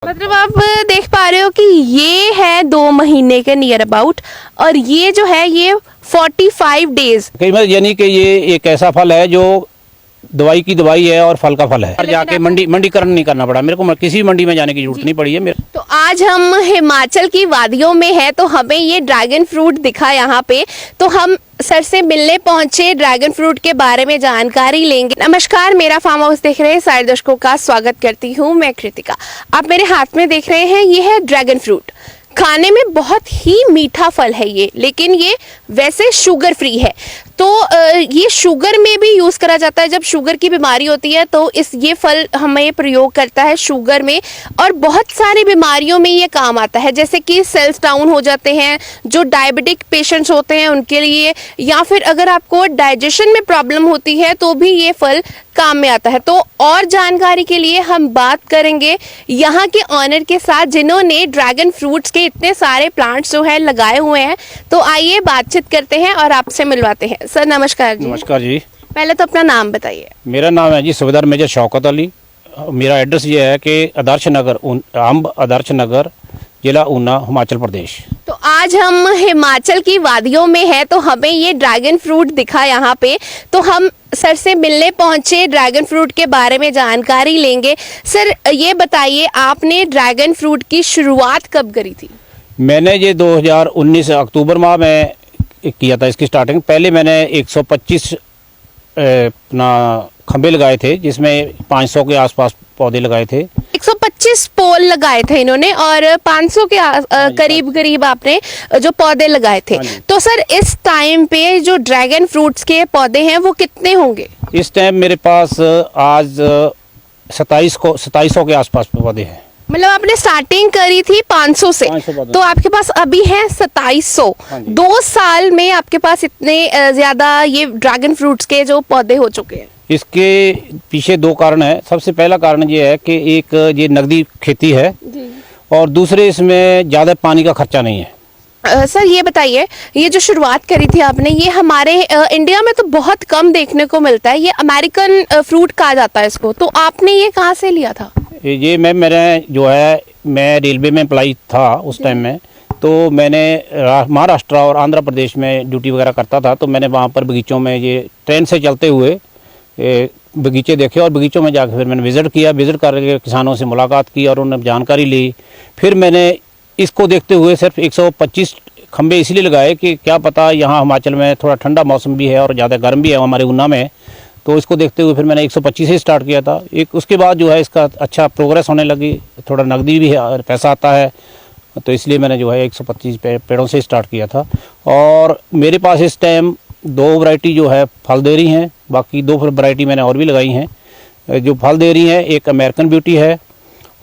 मतलब आप देख पा रहे हो कि ये है 2 महीने के नियर अबाउट, और ये जो है ये 45 डेज। कई बार यानी कि ये एक ऐसा फल है जो दवाई की दवाई है और फल का फल है। जाके मंडीकरण नहीं करना पड़ा मेरे को, किसी मंडी में जाने की जरूरत नहीं पड़ी है मेरे। तो आज हम हिमाचल की वादियों में हैं, तो हमें ये ड्रैगन फ्रूट दिखा यहाँ पे, तो हम सर से मिलने पहुंचे, ड्रैगन फ्रूट के बारे में जानकारी लेंगे। नमस्कार, मेरा फार्म हाउस देख रहे हैं सारे दर्शकों का स्वागत करती हूँ मैं कृतिका। आप मेरे हाथ में देख रहे हैं, ये है ड्रैगन फ्रूट। खाने में बहुत ही मीठा फल है ये, लेकिन ये वैसे शुगर फ्री है। तो ये शुगर में भी यूज़ करा जाता है। जब शुगर की बीमारी होती है तो ये फल हमें प्रयोग करता है शुगर में, और बहुत सारी बीमारियों में ये काम आता है, जैसे कि सेल्स डाउन हो जाते हैं, जो डायबिटिक पेशेंट्स होते हैं उनके लिए, या फिर अगर आपको डाइजेशन में प्रॉब्लम होती है तो भी ये फल काम में आता है। तो और जानकारी के लिए हम बात करेंगे यहाँ के ऑनर के साथ, जिन्होंने ड्रैगन फ्रूट्स के इतने सारे प्लांट्स जो है लगाए हुए हैं। तो आइए बातचीत करते हैं और आपसे मिलवाते हैं। सर नमस्कार जी। नमस्कार जी। पहले तो अपना नाम बताइए। मेरा नाम है जी सूबेदार मेजर शौकत अली। मेरा एड्रेस ये है कि आदर्श नगर, अंब आदर्श नगर, जिला ऊना, हिमाचल प्रदेश। तो आज हम हिमाचल की वादियों में हैं, तो हमें ये ड्रैगन फ्रूट दिखा यहाँ पे, तो हम सर से मिलने पहुंचे, ड्रैगन फ्रूट के बारे में जानकारी लेंगे। सर ये बताइए, आपने ड्रैगन फ्रूट की शुरुआत कब करी थी? मैंने ये 2019 अक्टूबर माह में किया था इसकी स्टार्टिंग। पहले मैंने 125 अपना खंबे लगाए थे, जिसमें 500 के आसपास पौधे लगाए थे। 125 पोल लगाए थे इन्होंने, और 500 के करीब आपने जो पौधे लगाए थे। तो सर इस टाइम पे जो ड्रैगन फ्रूट्स के पौधे हैं वो कितने होंगे? इस टाइम मेरे पास आज 2700 के आसपास पौधे हैं। मतलब आपने स्टार्टिंग करी थी 500 से, तो आपके पास अभी है 2700। 2 साल में आपके पास इतने ज्यादा ये ड्रैगन फ्रूट्स के जो पौधे हो चुके हैं। इसके पीछे 2 कारण है। सबसे पहला कारण ये है कि एक ये नकदी खेती है जी। और दूसरे इसमें ज़्यादा पानी का खर्चा नहीं है। सर ये बताइए, ये जो शुरुआत करी थी आपने, ये हमारे इंडिया में तो बहुत कम देखने को मिलता है, ये अमेरिकन फ्रूट कहा जाता है इसको। तो आपने ये कहाँ से लिया था? ये मेरे जो है, मैं रेलवे में अप्लाई था उस टाइम में, तो मैंने महाराष्ट्र और आंध्र प्रदेश में ड्यूटी वगैरह करता था। तो मैंने वहाँ पर बगीचों में ये ट्रेन से चलते हुए बगीचे देखे, और बगीचों में जाकर फिर मैंने विज़िट किया। विज़िट करके किसानों से मुलाकात की और उन्हें जानकारी ली। फिर मैंने इसको देखते हुए सिर्फ 125 खंबे इसलिए लगाए कि क्या पता यहाँ हिमाचल में थोड़ा ठंडा मौसम भी है और ज़्यादा गर्म भी है हमारे ऊना में, तो इसको देखते हुए फिर मैंने 125 से स्टार्ट किया था। एक उसके बाद जो है इसका अच्छा प्रोग्रेस होने लगी, थोड़ा नकदी भी है और पैसा आता है, तो इसलिए मैंने जो है 125 पेड़ों से स्टार्ट किया था। और मेरे पास इस टाइम 2 वैरायटी जो है फल दे रही हैं, बाकी 2 वैरायटी मैंने और भी लगाई हैं। जो फल दे रही हैं, एक अमेरिकन ब्यूटी है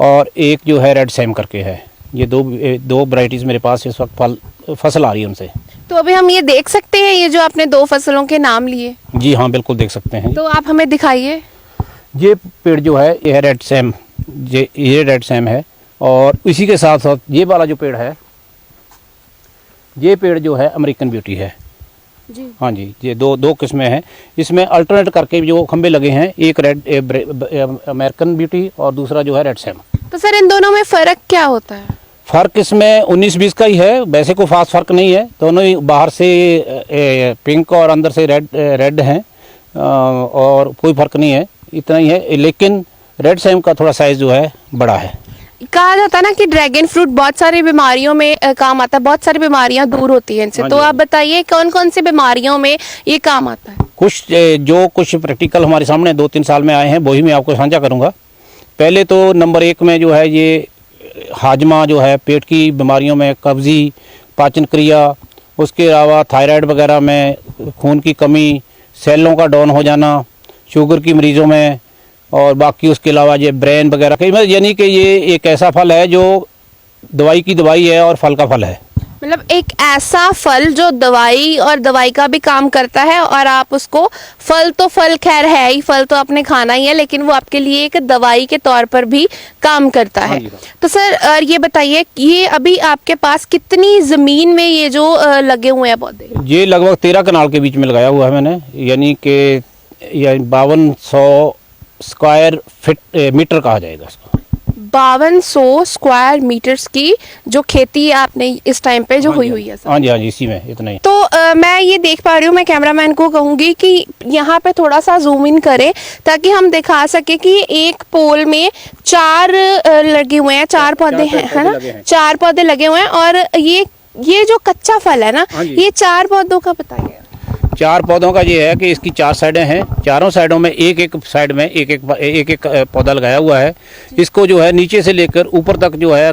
और एक जो है रेड सैम करके है। ये दो वैरायटीज़ मेरे पास इस वक्त फसल आ रही है उनसे। तो अभी हम ये देख सकते हैं, ये जो आपने 2 फसलों के नाम लिए? जी हाँ, बिल्कुल देख सकते हैं। तो आप हमें दिखाइए। ये पेड़ जो है ये है रेड सैम, ये रेड सैम है। और इसी के साथ साथ ये वाला जो पेड़ है, ये पेड़ जो है अमेरिकन ब्यूटी है जी। हाँ जी, ये दो किस्में हैं। इसमें अल्टरनेट करके जो खंबे लगे हैं, एक अमेरिकन ब्यूटी और दूसरा जो है रेड सैम। तो सर इन दोनों में फ़र्क क्या होता है? फ़र्क इसमें 19-20 का ही है, वैसे कोई खास फ़र्क नहीं है। दोनों ही बाहर से पिंक और अंदर से रेड हैं, और कोई फ़र्क नहीं है, इतना ही है। लेकिन रेड सैम का थोड़ा साइज़ जो है बड़ा है। कहा जाता है ना कि ड्रैगन फ्रूट बहुत सारी बीमारियों में काम आता है, बहुत सारी बीमारियां दूर होती हैं इनसे। तो आप बताइए कौन कौन सी बीमारियों में ये काम आता है? कुछ प्रैक्टिकल हमारे सामने 2-3 साल में आए हैं, वही मैं आपको साझा करूँगा। पहले तो नंबर 1 में जो है ये हाजमा जो है, पेट की बीमारियों में, कब्जी, पाचन क्रिया, उसके अलावा थायराइड वगैरह में, खून की कमी, सेलों का डाउन हो जाना, शुगर की मरीज़ों में, और बाकी उसके अलावा ये ब्रेन वगैरह कई, यानी कि ये एक ऐसा फल है जो दवाई की दवाई है और फल का फल है। मतलब एक ऐसा फल जो दवाई का भी काम करता है, और आप उसको फल खैर है ही, फल तो आपने खाना ही है, लेकिन वो आपके लिए एक दवाई के तौर पर भी काम करता है। तो सर और ये बताइए, ये अभी आपके पास कितनी ज़मीन में ये जो लगे हुए हैं पौधे? ये लगभग 13 कनाल के बीच में लगाया हुआ है मैंने, यानी कि 5200 स्क्वायर फीट मीटर कहा जाएगा इसको। 5200 स्क्वायर मीटर्स की जो खेती आपने इस टाइम पे जो हुई है सर। हाँ जी इसी में इतना ही। तो मैं ये देख पा रही हूँ, मैं कैमरामैन को कहूँगी कि यहाँ पे थोड़ा सा जूम इन करें ताकि हम दिखा सके कि एक पोल में 4 लगे हुए हैं, 4 पौधे हैं, है ना, 4 पौधे लगे हुए हैं। और ये जो कच्चा फल है ना, ये 4 पौधों का बताइए। 4 पौधों का ये है कि इसकी 4 साइडें हैं, चारों साइडों में एक साइड में एक पौधा लगाया हुआ है। इसको जो है नीचे से लेकर ऊपर तक जो है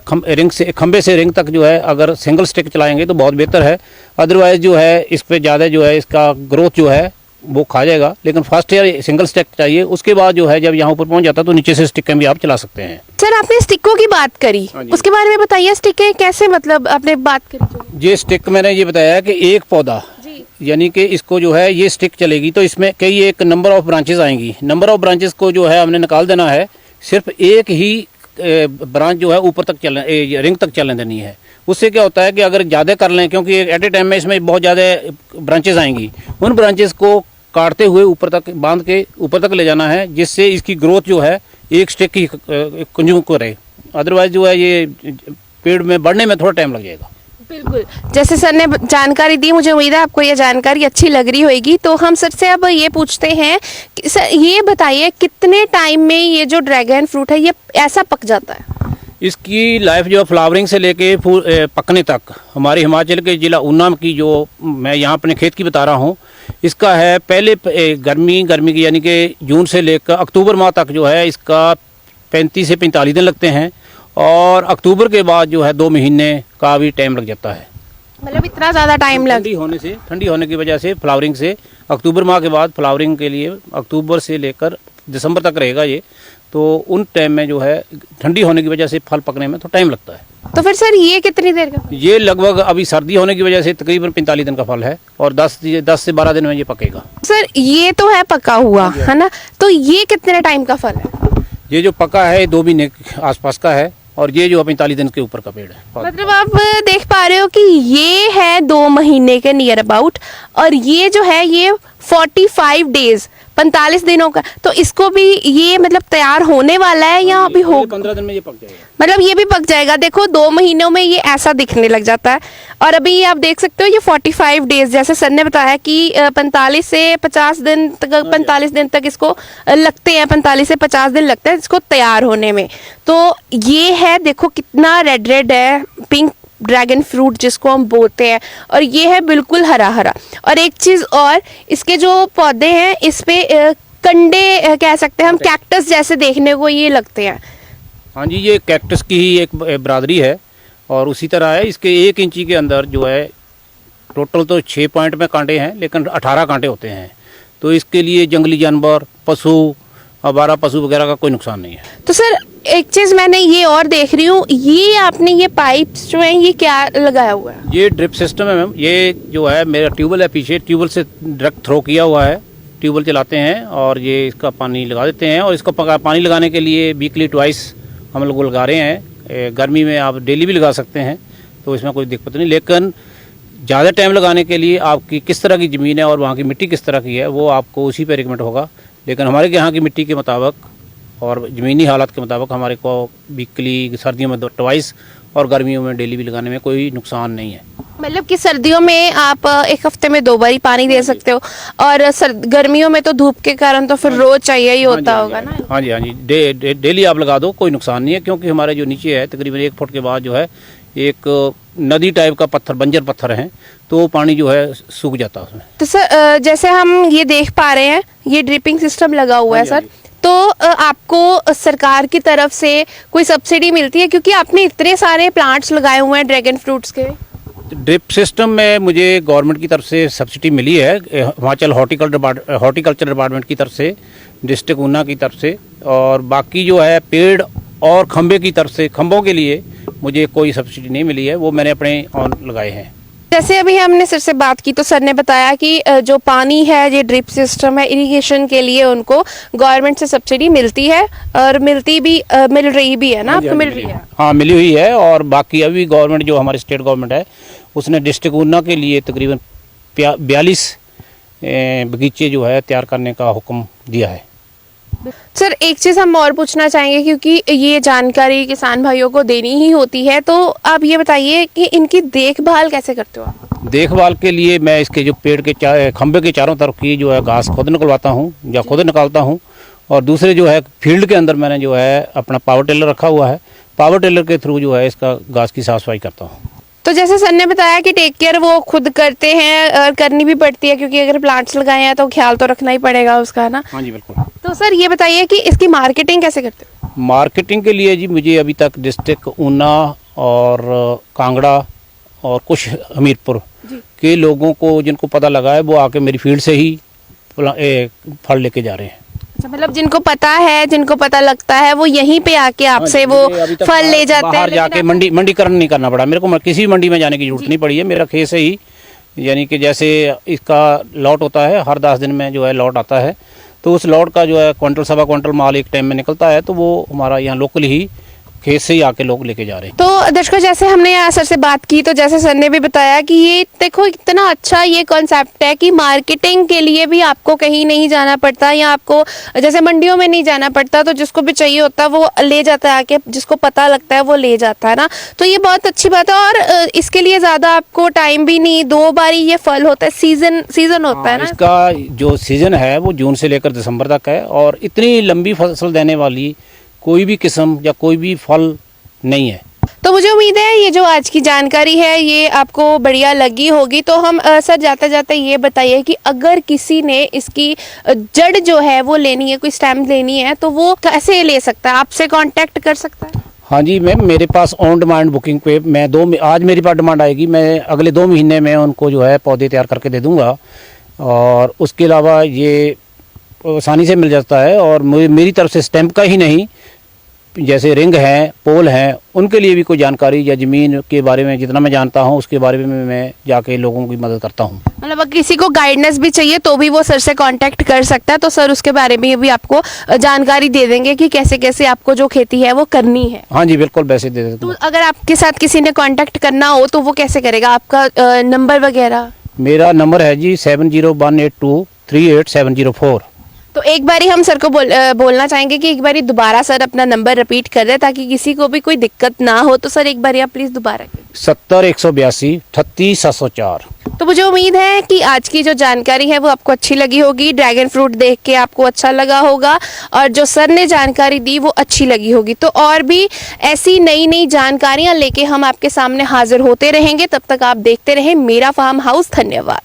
खंबे से रिंग तक जो है अगर सिंगल स्टिक चलाएंगे तो बहुत बेहतर है। अदरवाइज जो है इस पे ज़्यादा जो है इसका ग्रोथ जो है वो खा जाएगा। लेकिन फर्स्ट ईयर सिंगल स्टिक चाहिए, उसके बाद जो है जब यहाँ ऊपर पहुँच जाता है तो नीचे से स्टिक भी आप चला सकते हैं। सर आपने स्टिकों की बात करी, उसके बारे में बताइए। स्टिकें कैसे, मतलब आपने बात करी? ये स्टिक मैंने ये बताया कि एक पौधा यानी कि इसको जो है ये स्टिक चलेगी तो इसमें कई एक नंबर ऑफ ब्रांचेस आएंगी। नंबर ऑफ ब्रांचेस को जो है हमने निकाल देना है। सिर्फ एक ही ब्रांच जो है ऊपर तक रिंग तक चलने देनी है। उससे क्या होता है कि अगर ज़्यादा कर लें, क्योंकि एट ए टाइम में इसमें बहुत ज़्यादा ब्रांचेस आएंगी, उन ब्रांचेस को काटते हुए ऊपर तक बांध के ऊपर तक ले जाना है, जिससे इसकी ग्रोथ जो है एक स्टिक की कंज्यूम करे। अदरवाइज जो है ये पेड़ में बढ़ने में थोड़ा टाइम लग जाएगा। बिल्कुल, जैसे सर ने जानकारी दी, मुझे उम्मीद है आपको ये जानकारी अच्छी लग रही होगी। तो हम सर से अब ये पूछते हैं कि सर ये बताइए कितने टाइम में ये जो ड्रैगन फ्रूट है ये ऐसा पक जाता है? इसकी लाइफ जो फ्लावरिंग से लेके पकने तक, हमारे हिमाचल के ज़िला ऊना की जो मैं यहाँ अपने खेत की बता रहा हूँ, इसका है पहले गर्मी की यानी कि जून से लेकर अक्टूबर माह तक जो है इसका 35 से 45 दिन लगते हैं। और अक्टूबर के बाद जो है 2 महीने का भी टाइम लग जाता है। मतलब इतना ज़्यादा टाइम ठंडी होने की वजह से फ्लावरिंग से अक्टूबर माह के बाद फ्लावरिंग के लिए अक्टूबर से लेकर दिसंबर तक रहेगा ये। तो उन टाइम में जो है ठंडी होने की वजह से फल पकने में तो टाइम लगता है। तो फिर सर ये कितनी देर का? ये लगभग अभी सर्दी होने की वजह से तकरीबन 45 दिन का फल है और 10 से 12 दिन में ये पकेगा। सर ये तो है पका हुआ, है ना, तो ये कितने टाइम का फल है? ये जो पका है 2 महीने आसपास का है और ये जो 45 दिन के ऊपर का पेड़ है। मतलब आप देख पा रहे हो कि ये है 2 महीने के नियर अबाउट, और ये जो है ये 45 डेज 45 दिनों का। तो इसको भी ये मतलब तैयार होने वाला है या अभी हो? 15 दिन में ये पक जाएगा। मतलब ये भी पक जाएगा। देखो 2 महीनों में ये ऐसा दिखने लग जाता है। और अभी आप देख सकते हो ये 45 डेज, जैसे सर ने बताया कि 45 से 50 दिन तक, 45 दिन तक इसको लगते हैं, 45 से 50 दिन लगता है इसको तैयार होने में। तो ये है, देखो कितना रेड रेड है, पिंक ड्रैगन फ्रूट जिसको हम बोलते हैं, और ये है बिल्कुल हरा हरा। और एक चीज़ और, इसके जो पौधे हैं इस पे कंडे कह सकते हैं हम, कैक्टस जैसे देखने को ये लगते हैं। हाँ जी, ये कैक्टस की ही एक बरादरी है और उसी तरह है। इसके 1 इंची के अंदर जो है टोटल तो 6 पॉइंट में कांटे हैं, लेकिन 18 कांटे होते हैं। तो इसके लिए जंगली जानवर, पशु, आवारा पशु वगैरह का कोई नुकसान नहीं है। तो सर एक चीज़ मैंने ये और देख रही हूँ, ये आपने ये पाइप्स जो हैं ये क्या लगाया हुआ है? ये ड्रिप सिस्टम है मैम। ये जो है मेरा ट्यूबवेल है पीछे, ट्यूबवेल से डायरेक्ट थ्रो किया हुआ है। ट्यूबवेल चलाते हैं और ये इसका पानी लगा देते हैं। और इसको पानी लगाने के लिए वीकली ट्वाइस हम लोग लगा रहे हैं। गर्मी में आप डेली भी लगा सकते हैं, तो इसमें कोई दिक्कत नहीं। लेकिन ज़्यादा टाइम लगाने के लिए आपकी किस तरह की ज़मीन है और वहाँ की मिट्टी किस तरह की है वो आपको उसी पर रिकमेंड होगा। लेकिन हमारे यहाँ की मिट्टी के मुताबिक और ज़मीनी हालात के मुताबिक हमारे को वीकली सर्दियों में ट्वाइस और गर्मियों में डेली भी लगाने में कोई नुकसान नहीं है। मतलब कि सर्दियों में आप 1 हफ्ते में 2 बार ही पानी दे सकते हो, और गर्मियों में तो धूप के कारण तो फिर रोज चाहिए ही होता होगा ना? हाँ जी, डेली आप लगा दो, कोई नुकसान नहीं है। क्योंकि हमारे जो नीचे है तकरीबन 1 फुट के बाद जो है एक नदी टाइप का पत्थर, बंजर पत्थर है, तो वो पानी जो है सूख जाता है उसमें। तो सर जैसे हम ये देख पा रहे हैं ये ड्रिपिंग सिस्टम लगा हुआ है सर, तो आपको सरकार की तरफ से कोई सब्सिडी मिलती है? क्योंकि आपने इतने सारे प्लांट्स लगाए हुए हैं ड्रैगन फ्रूट्स के। ड्रिप सिस्टम में मुझे गवर्नमेंट की तरफ से सब्सिडी मिली है, हिमाचल हॉर्टिकल्चर डिपार्टमेंट की तरफ से, डिस्ट्रिक्ट ऊना की तरफ से। और बाकी जो है पेड़ और खंबे की तरफ से, खंभों के लिए मुझे कोई सब्सिडी नहीं मिली है, वो मैंने अपने ऑन लगाए हैं। जैसे अभी हमने सर से बात की तो सर ने बताया कि जो पानी है, ये ड्रिप सिस्टम है, इरिगेशन के लिए उनको गवर्नमेंट से सब्सिडी मिलती है, और मिल रही भी है ना? आपको मिल रही है? हाँ, मिली हुई है। और बाकी अभी गवर्नमेंट जो हमारी स्टेट गवर्नमेंट है उसने डिस्ट्रिक्ट ऊना के लिए तकरीबन 42 बगीचे जो है तैयार करने का हुक्म दिया है। सर एक चीज़ हम और पूछना चाहेंगे, क्योंकि ये जानकारी किसान भाइयों को देनी ही होती है, तो आप ये बताइए कि इनकी देखभाल कैसे करते हो आप? देखभाल के लिए मैं इसके जो पेड़ के खंभे के चारों तरफ की जो है घास खुद निकलवाता हूँ या खुद निकालता हूँ। और दूसरे जो है फील्ड के अंदर मैंने जो है अपना पावर टेलर रखा हुआ है, पावर टेलर के थ्रू जो है इसका घास की साफ सफाई करता हूँ। तो जैसे सर ने बताया कि टेक केयर वो खुद करते हैं और करनी भी पड़ती है, क्योंकि अगर प्लांट्स लगाए हैं तो ख्याल तो रखना ही पड़ेगा उसका ना। हाँ जी बिल्कुल। तो सर ये बताइए कि इसकी मार्केटिंग कैसे करते हो? मार्केटिंग के लिए जी मुझे अभी तक डिस्ट्रिक्ट ऊना और कांगड़ा और कुछ हमीरपुर के लोगों को जिनको पता लगा है वो आके मेरी फील्ड से ही फल लेके जा रहे हैं। अच्छा, मतलब जिनको पता है, जिनको पता लगता है, वो यहीं पे आके आपसे वो फल ले जाते हैं। बाहर जाके मंडीकरण नहीं करना पड़ा मेरे को, किसी मंडी में जाने की जरूरत नहीं पड़ी है। मेरा खेत से ही, यानी कि जैसे इसका लॉट होता है हर 10 दिन में जो है लॉट आता है, तो उस लॉट का जो है क्विंटल सवा क्विंटल माल एक टाइम में निकलता है, तो वो हमारा यहाँ लोकल ही खेत से ही आके लोग लेके जा रहे हैं। तो दर्शकों, जैसे हमने यहाँ सर से बात की, तो जैसे सर ने भी बताया कि ये देखो इतना अच्छा ये कॉन्सेप्ट है कि मार्केटिंग के लिए भी आपको कहीं नहीं जाना पड़ता, या आपको जैसे मंडियों में नहीं जाना पड़ता, तो जिसको भी चाहिए होता है वो ले जाता है आके, जिसको पता लगता है वो ले जाता है ना। तो ये बहुत अच्छी बात है, और इसके लिए ज़्यादा आपको टाइम भी नहीं, 2 बारी ये फल होता है, सीजन होता है ना इसका। जो सीजन है वो जून से लेकर दिसंबर तक है, और इतनी लंबी फसल देने वाली कोई भी किस्म या कोई भी फल नहीं है। तो मुझे उम्मीद है ये जो आज की जानकारी है ये आपको बढ़िया लगी होगी। तो हम सर जाते जाते ये बताइए कि अगर किसी ने इसकी जड़ जो है वो लेनी है, कोई स्टेम लेनी है, तो वो कैसे ले सकता है, आपसे कांटेक्ट कर सकता है? हाँ जी मैम, मेरे पास ऑन डिमांड बुकिंग पे मैं आज मेरे पास डिमांड आएगी, मैं अगले 2 महीने में उनको जो है पौधे तैयार करके दे दूँगा। और उसके अलावा ये आसानी से मिल जाता है, और मेरी तरफ से स्टैंप का ही नहीं, जैसे रिंग हैं, पोल हैं, उनके लिए भी कोई जानकारी या ज़मीन के बारे में जितना मैं जानता हूँ उसके बारे में मैं जाके लोगों की मदद करता हूँ। मतलब अगर किसी को गाइडेंस भी चाहिए तो भी वो सर से कांटेक्ट कर सकता है, तो सर उसके बारे में भी आपको जानकारी दे देंगे कि कैसे कैसे आपको जो खेती है वो करनी है। हाँ जी बिल्कुल, वैसे दे देते। तो अगर आपके साथ किसी ने कांटेक्ट करना हो तो वो कैसे करेगा, आपका नंबर वगैरह? मेरा नंबर है जी 7018238704। तो एक बारी हम सर को बोलना चाहेंगे कि एक बारी दोबारा सर अपना नंबर रिपीट कर दे, ताकि किसी को भी कोई दिक्कत ना हो। तो सर एक बारी आप प्लीज दोबारा 70 182 38 704। तो मुझे उम्मीद है कि आज की जो जानकारी है वो आपको अच्छी लगी होगी, ड्रैगन फ्रूट देख के आपको अच्छा लगा होगा, और जो सर ने जानकारी दी वो अच्छी लगी होगी। तो और भी ऐसी नई नई जानकारियां लेके हम आपके सामने हाजिर होते रहेंगे, तब तक आप देखते रहें मेरा फार्म हाउस। धन्यवाद।